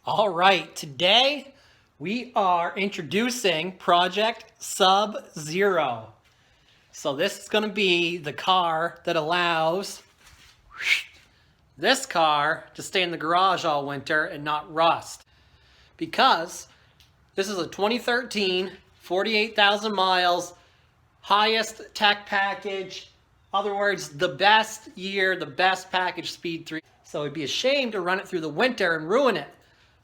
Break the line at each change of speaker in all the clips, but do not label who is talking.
All right, today we are introducing Project SubZero. So this is going to be the car that allows this car to stay in the garage all winter and not rust. Because this is a 2013, 48,000 miles, highest tech package. Other words, the best year, the best package Speed 3. So it'd be a shame to run it through the winter and ruin it.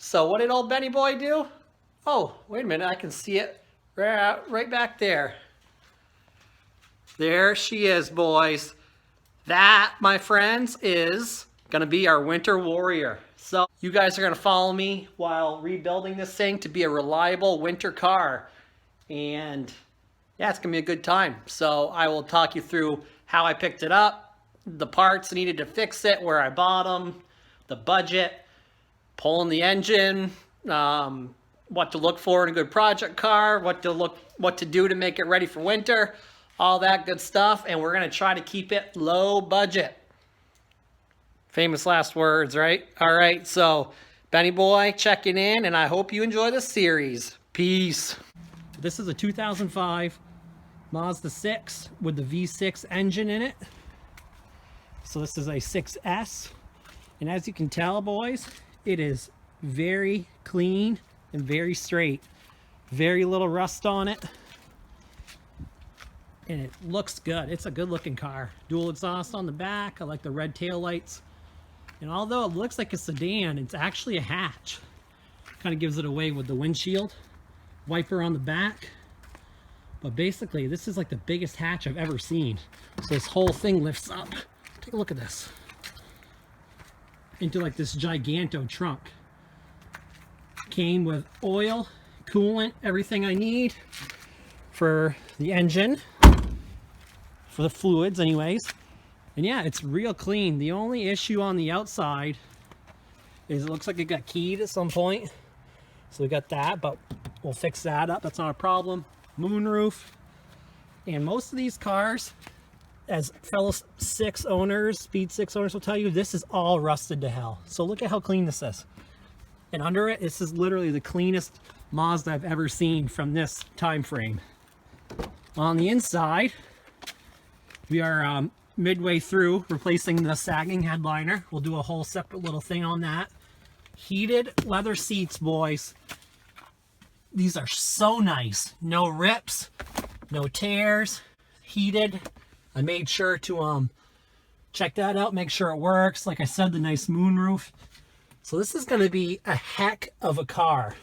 So what did old Benny Boy do? Oh, wait a minute, I can see it right back there. There she is, boys. That, my friends, is gonna be our winter warrior. So you guys are gonna follow me while rebuilding this thing to be a reliable winter car. And yeah, it's gonna be a good time. So I will talk you through how I picked it up, the parts needed to fix it, where I bought them, the budget, pulling the engine, what to look for in a good project car, what to do to make it ready for winter, all that good stuff. And we're gonna try to keep it low budget. Famous last words, right? All right, so Benny Boy checking in, and I hope you enjoy this series. Peace. This is a 2005 Mazda 6 with the V6 engine in it. So this is a 6S, and as you can tell, boys, it is very clean and very straight. Very little rust on it. And it looks good. It's a good looking car. Dual exhaust on the back. I like the red tail lights. And although it looks like a sedan, it's actually a hatch. Kind of gives it away with the windshield. Wiper on the back. But basically, this is like the biggest hatch I've ever seen. So this whole thing lifts up. Take a look at this. Into like this giganto trunk. Came with oil, coolant, everything I need for the engine, for the fluids anyways. And yeah, it's real clean. The only issue on the outside is it looks like it got keyed at some point. So we got that, but we'll fix that up. That's not a problem. Moonroof. And most of these cars, as fellow 6 owners, Speed 6 owners will tell you, this is all rusted to hell. So look at how clean this is. And under it, this is literally the cleanest Mazda I've ever seen from this time frame. On the inside, we are midway through replacing the sagging headliner. We'll do a whole separate little thing on that. Heated leather seats, boys. These are so nice. No rips, no tears, heated. I made sure to check that out, make sure it works. Like I said, the nice moonroof. So this is going to be a heck of a car.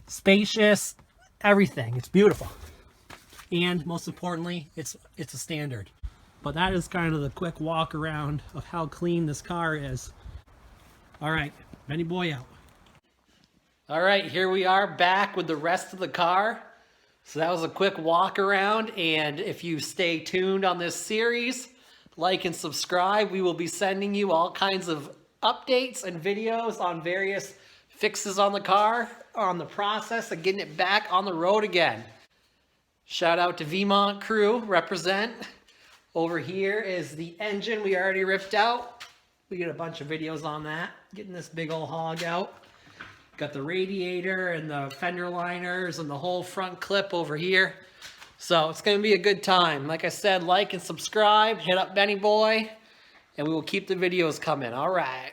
Spacious, everything. It's beautiful. And most importantly, it's a standard. But that is kind of the quick walk around of how clean this car is. All right, Benny Boy out. All right, here we are back with the rest of the car. So that was a quick walk around, and if you stay tuned on this series, like and subscribe, we will be sending you all kinds of updates and videos on various fixes on the car, on the process of getting it back on the road again. Shout out to Vermont crew, represent. Over here is the engine we already ripped out. We get a bunch of videos on that, getting this big old hog out. Got the radiator and the fender liners and the whole front clip over here. So it's going to be a good time. Like I said, like and subscribe. Hit up Benny Boy. And we will keep the videos coming. All right.